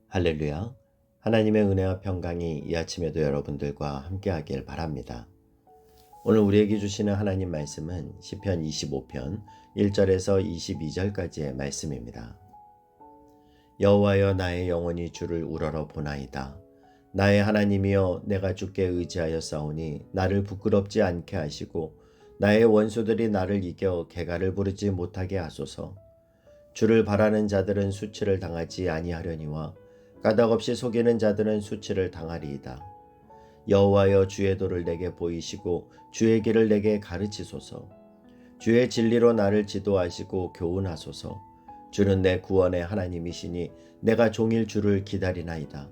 할렐루야. 하나님의 은혜와 평강이 이 아침에도 여러분들과 함께하길 바랍니다. 오늘 우리에게 주시는 하나님 말씀은 시편 25편 1절에서 22절까지의 말씀입니다. 여호와여, 나의 영혼이 주를 우러러 보나이다. 나의 하나님이여, 내가 주께 의지하여 싸우니 나를 부끄럽지 않게 하시고 나의 원수들이 나를 이겨 개가를 부르지 못하게 하소서. 주를 바라는 자들은 수치를 당하지 아니하려니와 까닭없이 속이는 자들은 수치를 당하리이다. 여호와여, 주의 도를 내게 보이시고 주의 길을 내게 가르치소서. 주의 진리로 나를 지도하시고 교훈하소서. 주는 내 구원의 하나님이시니 내가 종일 주를 기다리나이다.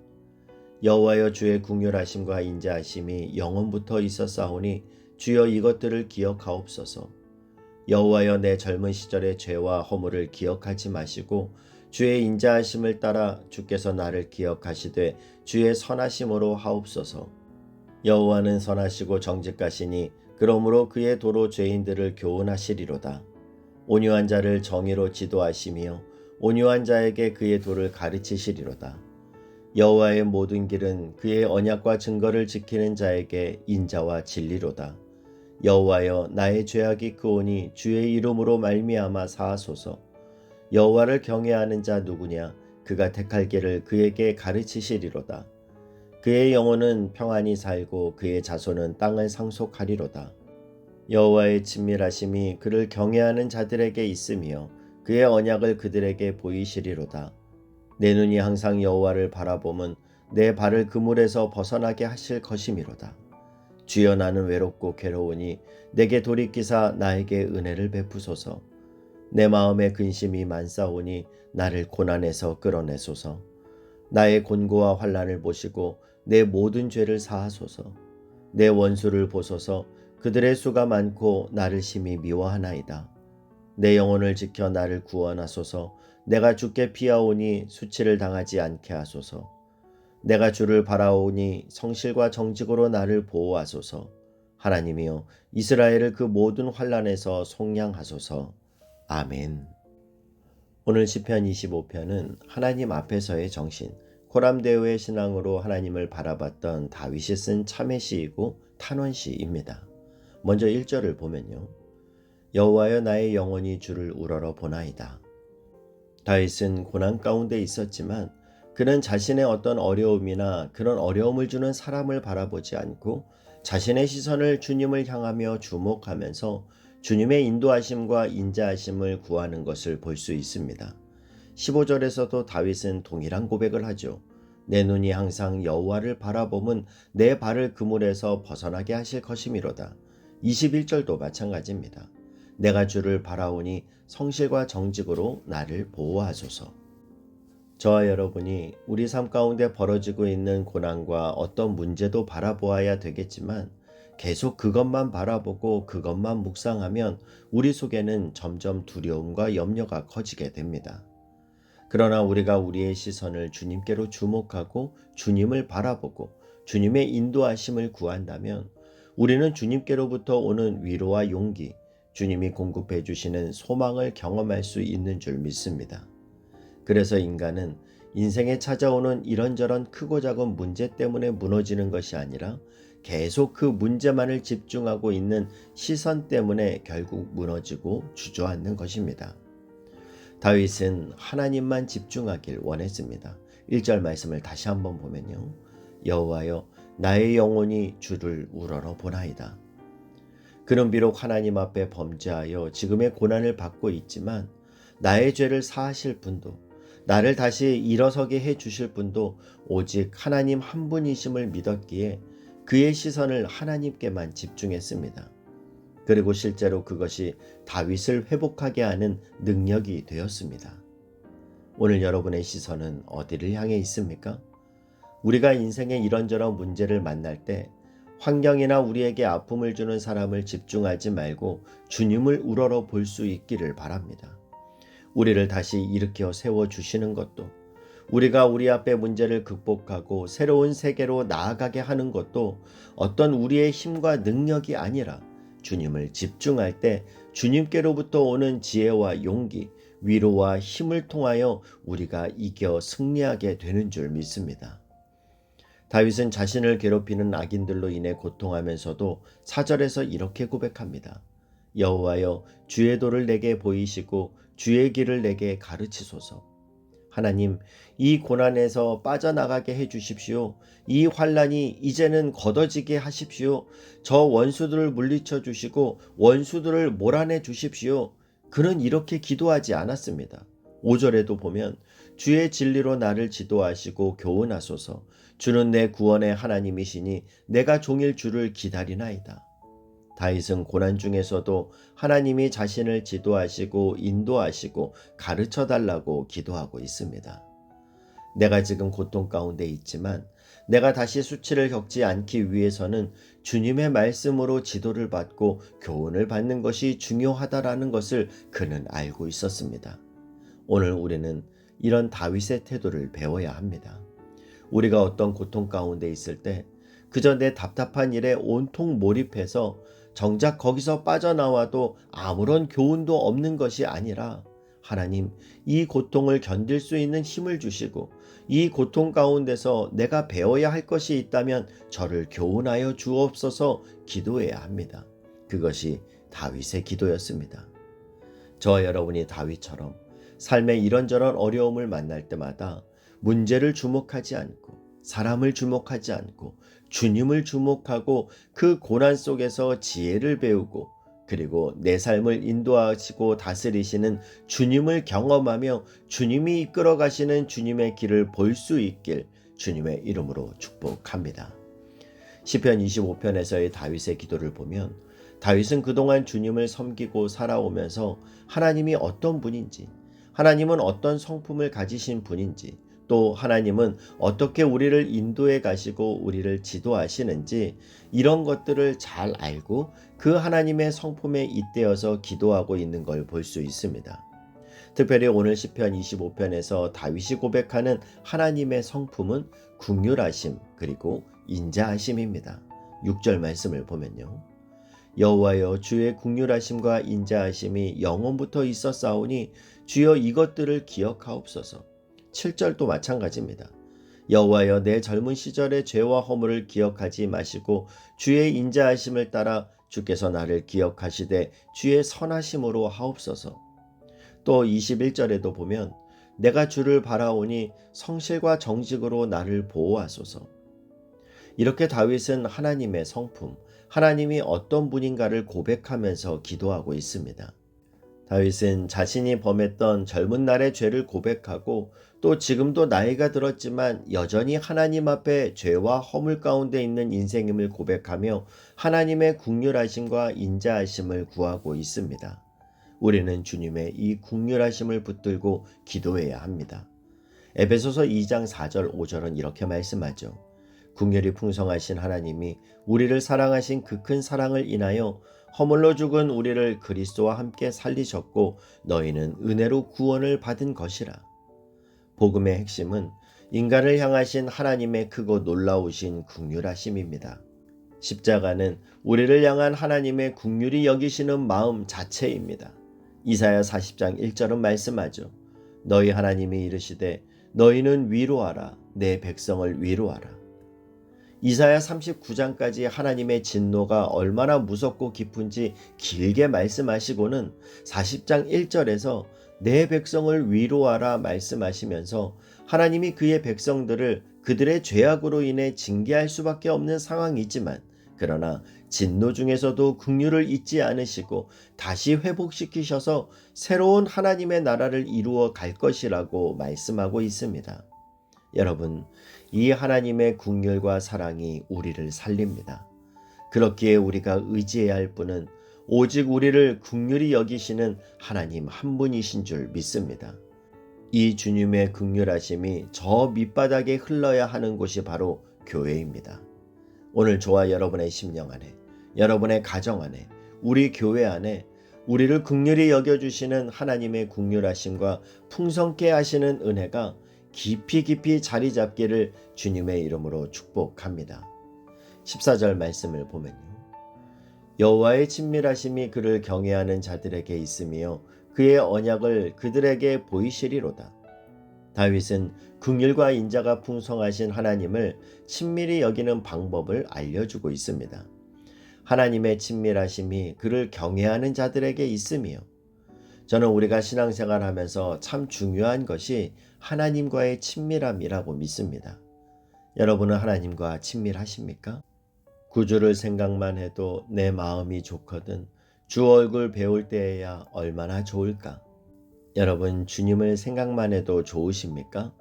여호와여, 주의 긍휼하심과 인자하심이 영원부터 있었사오니 주여 이것들을 기억하옵소서. 여호와여, 내 젊은 시절의 죄와 허물을 기억하지 마시고 주의 인자하심을 따라 주께서 나를 기억하시되 주의 선하심으로 하옵소서. 여호와는 선하시고 정직하시니 그러므로 그의 도로 죄인들을 교훈하시리로다. 온유한 자를 정의로 지도하시며 온유한 자에게 그의 도를 가르치시리로다. 여호와의 모든 길은 그의 언약과 증거를 지키는 자에게 인자와 진리로다. 여호와여, 나의 죄악이 크오니 주의 이름으로 말미암아 사하소서. 여호와를 경외하는 자 누구냐? 그가 택할 길을 그에게 가르치시리로다. 그의 영혼은 평안히 살고 그의 자손은 땅을 상속하리로다. 여호와의 친밀하심이 그를 경외하는 자들에게 있으며 그의 언약을 그들에게 보이시리로다. 내 눈이 항상 여호와를 바라보면 내 발을 그물에서 벗어나게 하실 것이미로다. 주여, 나는 외롭고 괴로우니 내게 돌이키사 나에게 은혜를 베푸소서. 내 마음에 근심이 많사오니 나를 고난에서 끌어내소서. 나의 곤고와 환난을 보시고 내 모든 죄를 사하소서. 내 원수를 보소서. 그들의 수가 많고 나를 심히 미워하나이다. 내 영혼을 지켜 나를 구원하소서. 내가 주께 피하오니 수치를 당하지 않게 하소서. 내가 주를 바라오니 성실과 정직으로 나를 보호하소서. 하나님이여, 이스라엘을 그 모든 환난에서 속량하소서. 아멘. 오늘 시편 25편은 하나님 앞에서의 정신, 코람데오의 신앙으로 하나님을 바라봤던 다윗이 쓴 참회시이고 탄원시입니다. 먼저 1절을 보면요. 여호와여, 나의 영혼이 주를 우러러 보나이다. 다윗은 고난 가운데 있었지만 그는 자신의 어떤 어려움이나 그런 어려움을 주는 사람을 바라보지 않고 자신의 시선을 주님을 향하며 주목하면서 주님의 인도하심과 인자하심을 구하는 것을 볼 수 있습니다. 15절에서도 다윗은 동일한 고백을 하죠. 내 눈이 항상 여호와를 바라보면 내 발을 그물에서 벗어나게 하실 것이미로다. 21절도 마찬가지입니다. 내가 주를 바라오니 성실과 정직으로 나를 보호하소서. 저와 여러분이 우리 삶 가운데 벌어지고 있는 고난과 어떤 문제도 바라보아야 되겠지만 계속 그것만 바라보고 그것만 묵상하면 우리 속에는 점점 두려움과 염려가 커지게 됩니다. 그러나 우리가 우리의 시선을 주님께로 주목하고 주님을 바라보고 주님의 인도하심을 구한다면 우리는 주님께로부터 오는 위로와 용기, 주님이 공급해 주시는 소망을 경험할 수 있는 줄 믿습니다. 그래서 인간은 인생에 찾아오는 이런저런 크고 작은 문제 때문에 무너지는 것이 아니라 계속 그 문제만을 집중하고 있는 시선 때문에 결국 무너지고 주저앉는 것입니다. 다윗은 하나님만 집중하길 원했습니다. 1절 말씀을 다시 한번 보면요. 여호와여, 나의 영혼이 주를 우러러 보나이다. 그는 비록 하나님 앞에 범죄하여 지금의 고난을 받고 있지만 나의 죄를 사하실 분도 나를 다시 일어서게 해 주실 분도 오직 하나님 한 분이심을 믿었기에 그의 시선을 하나님께만 집중했습니다. 그리고 실제로 그것이 다윗을 회복하게 하는 능력이 되었습니다. 오늘 여러분의 시선은 어디를 향해 있습니까? 우리가 인생의 이런저런 문제를 만날 때 환경이나 우리에게 아픔을 주는 사람을 집중하지 말고 주님을 우러러 볼 수 있기를 바랍니다. 우리를 다시 일으켜 세워주시는 것도, 우리가 우리 앞에 문제를 극복하고 새로운 세계로 나아가게 하는 것도 어떤 우리의 힘과 능력이 아니라 주님을 집중할 때 주님께로부터 오는 지혜와 용기, 위로와 힘을 통하여 우리가 이겨 승리하게 되는 줄 믿습니다. 다윗은 자신을 괴롭히는 악인들로 인해 고통하면서도 4절에서 이렇게 고백합니다. 여호와여, 주의 도를 내게 보이시고 주의 길을 내게 가르치소서. 하나님, 이 고난에서 빠져나가게 해 주십시오. 이 환난이 이제는 걷어지게 하십시오. 저 원수들을 물리쳐 주시고 원수들을 몰아내 주십시오. 그는 이렇게 기도하지 않았습니다. 5절에도 보면 주의 진리로 나를 지도하시고 교훈하소서. 주는 내 구원의 하나님이시니 내가 종일 주를 기다리나이다. 다윗은 고난 중에서도 하나님이 자신을 지도하시고 인도하시고 가르쳐 달라고 기도하고 있습니다. 내가 지금 고통 가운데 있지만 내가 다시 수치를 겪지 않기 위해서는 주님의 말씀으로 지도를 받고 교훈을 받는 것이 중요하다라는 것을 그는 알고 있었습니다. 오늘 우리는 이런 다윗의 태도를 배워야 합니다. 우리가 어떤 고통 가운데 있을 때 그저 내 답답한 일에 온통 몰입해서 정작 거기서 빠져나와도 아무런 교훈도 없는 것이 아니라 하나님, 이 고통을 견딜 수 있는 힘을 주시고 이 고통 가운데서 내가 배워야 할 것이 있다면 저를 교훈하여 주옵소서 기도해야 합니다. 그것이 다윗의 기도였습니다. 저와 여러분이 다윗처럼 삶의 이런저런 어려움을 만날 때마다 문제를 주목하지 않고 사람을 주목하지 않고 주님을 주목하고 그 고난 속에서 지혜를 배우고 그리고 내 삶을 인도하시고 다스리시는 주님을 경험하며 주님이 이끌어 가시는 주님의 길을 볼 수 있길 주님의 이름으로 축복합니다. 시편 25편에서의 다윗의 기도를 보면 다윗은 그동안 주님을 섬기고 살아오면서 하나님이 어떤 분인지, 하나님은 어떤 성품을 가지신 분인지, 또 하나님은 어떻게 우리를 인도해 가시고 우리를 지도하시는지 이런 것들을 잘 알고 그 하나님의 성품에 잇대어서 기도하고 있는 걸 볼 수 있습니다. 특별히 오늘 시편 25편에서 다윗이 고백하는 하나님의 성품은 긍휼하심 그리고 인자하심입니다. 6절 말씀을 보면요. 여호와여, 주의 긍휼하심과 인자하심이 영원부터 있었사오니 주여 이것들을 기억하옵소서. 7절도 마찬가지입니다. 여호와여, 내 젊은 시절의 죄와 허물을 기억하지 마시고 주의 인자하심을 따라 주께서 나를 기억하시되 주의 선하심으로 하옵소서. 또 21절에도 보면 내가 주를 바라오니 성실과 정직으로 나를 보호하소서. 이렇게 다윗은 하나님의 성품, 하나님이 어떤 분인가를 고백하면서 기도하고 있습니다. 다윗은 자신이 범했던 젊은 날의 죄를 고백하고 또 지금도 나이가 들었지만 여전히 하나님 앞에 죄와 허물 가운데 있는 인생임을 고백하며 하나님의 긍휼하심과 인자하심을 구하고 있습니다. 우리는 주님의 이 긍휼하심을 붙들고 기도해야 합니다. 에베소서 2장 4절 5절은 이렇게 말씀하죠. 긍휼이 풍성하신 하나님이 우리를 사랑하신 그 큰 사랑을 인하여 허물로 죽은 우리를 그리스도와 함께 살리셨고 너희는 은혜로 구원을 받은 것이라. 복음의 핵심은 인간을 향하신 하나님의 크고 놀라우신 긍휼하심입니다. 십자가는 우리를 향한 하나님의 긍휼히 여기시는 마음 자체입니다. 이사야 40장 1절은 말씀하죠. 너희 하나님이 이르시되 너희는 위로하라, 내 백성을 위로하라. 이사야 39장까지 하나님의 진노가 얼마나 무섭고 깊은지 길게 말씀하시고는 40장 1절에서 내 백성을 위로하라 말씀하시면서 하나님이 그의 백성들을 그들의 죄악으로 인해 징계할 수밖에 없는 상황이지만 그러나 진노 중에서도 긍휼을 잊지 않으시고 다시 회복시키셔서 새로운 하나님의 나라를 이루어 갈 것이라고 말씀하고 있습니다. 여러분, 이 하나님의 긍휼과 사랑이 우리를 살립니다. 그렇기에 우리가 의지해야 할 분은 오직 우리를 긍휼히 여기시는 하나님 한 분이신 줄 믿습니다. 이 주님의 긍휼하심이 저 밑바닥에 흘러야 하는 곳이 바로 교회입니다. 오늘 저와 여러분의 심령 안에, 여러분의 가정 안에, 우리 교회 안에 우리를 긍휼히 여겨주시는 하나님의 긍휼하심과 풍성케 하시는 은혜가 깊이 자리 잡기를 주님의 이름으로 축복합니다. 14절 말씀을 보면요. 여호와의 친밀하심이 그를 경외하는 자들에게 있으며 그의 언약을 그들에게 보이시리로다. 다윗은 긍휼과 인자가 풍성하신 하나님을 친밀히 여기는 방법을 알려주고 있습니다. 하나님의 친밀하심이 그를 경외하는 자들에게 있으며, 저는 우리가 신앙생활하면서 참 중요한 것이 하나님과의 친밀함이라고 믿습니다. 여러분은 하나님과 친밀하십니까? 구주를 생각만 해도 내 마음이 좋거든 주 얼굴 배울 때에야 얼마나 좋을까? 여러분, 주님을 생각만 해도 좋으십니까?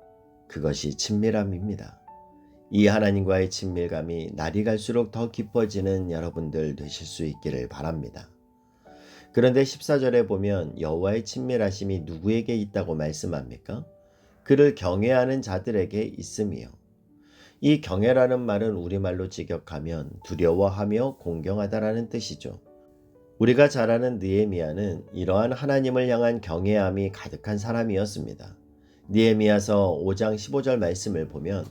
그것이 친밀함입니다. 이 하나님과의 친밀감이 날이 갈수록 더 깊어지는 여러분들 되실 수 있기를 바랍니다. 그런데 14절에 보면 여호와의 친밀하심이 누구에게 있다고 말씀합니까? 그를 경외하는 자들에게 있으며, 이 경외라는 말은 우리말로 직역하면 두려워하며 공경하다라는 뜻이죠. 우리가 잘 아는 느헤미야는 이러한 하나님을 향한 경외함이 가득한 사람이었습니다. 느헤미야서 5장 15절 말씀을 보면,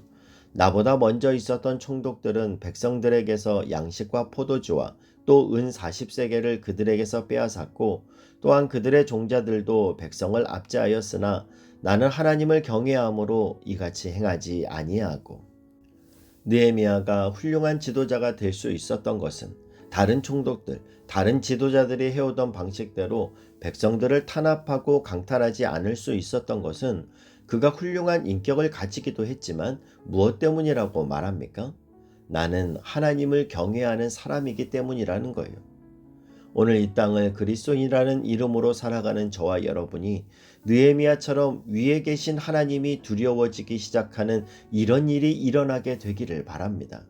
나보다 먼저 있었던 총독들은 백성들에게서 양식과 포도주와 또 은 40세겔을 그들에게서 빼앗았고, 또한 그들의 종자들도 백성을 압제하였으나 나는 하나님을 경외함으로 이같이 행하지 아니하고. 느헤미야가 훌륭한 지도자가 될 수 있었던 것은 다른 총독들, 다른 지도자들이 해오던 방식대로 백성들을 탄압하고 강탈하지 않을 수 있었던 것은 그가 훌륭한 인격을 가지기도 했지만 무엇 때문이라고 말합니까? 나는 하나님을 경외하는 사람이기 때문이라는 거예요. 오늘 이 땅을 그리스도인이라는 이름으로 살아가는 저와 여러분이 느헤미야처럼 위에 계신 하나님이 두려워지기 시작하는 이런 일이 일어나게 되기를 바랍니다.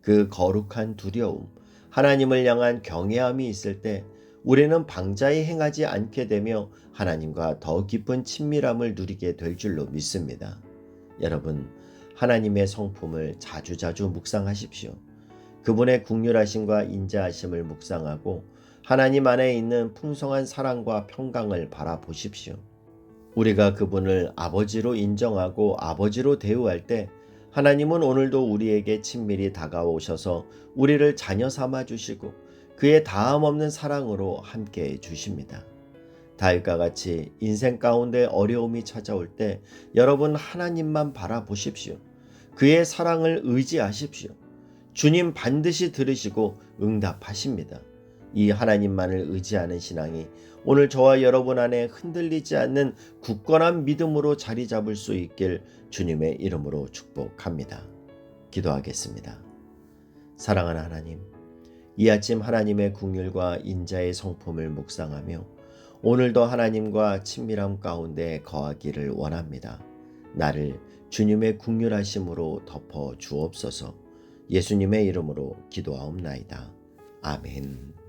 그 거룩한 두려움, 하나님을 향한 경외함이 있을 때 우리는 방자히 행하지 않게 되며 하나님과 더 깊은 친밀함을 누리게 될 줄로 믿습니다. 여러분, 하나님의 성품을 자주자주 묵상하십시오. 그분의 긍휼하심과 인자하심을 묵상하고 하나님 안에 있는 풍성한 사랑과 평강을 바라보십시오. 우리가 그분을 아버지로 인정하고 아버지로 대우할 때 하나님은 오늘도 우리에게 친밀히 다가오셔서 우리를 자녀 삼아 주시고 그의 다함없는 사랑으로 함께해 주십니다. 다윗과 같이 인생 가운데 어려움이 찾아올 때 여러분 하나님만 바라보십시오. 그의 사랑을 의지하십시오. 주님 반드시 들으시고 응답하십니다. 이 하나님만을 의지하는 신앙이 오늘 저와 여러분 안에 흔들리지 않는 굳건한 믿음으로 자리 잡을 수 있길 주님의 이름으로 축복합니다. 기도하겠습니다. 사랑하는 하나님, 이 아침 하나님의 긍휼과 인자의 성품을 묵상하며 오늘도 하나님과 친밀함 가운데 거하기를 원합니다. 나를 주님의 긍휼하심으로 덮어 주옵소서. 예수님의 이름으로 기도하옵나이다. 아멘.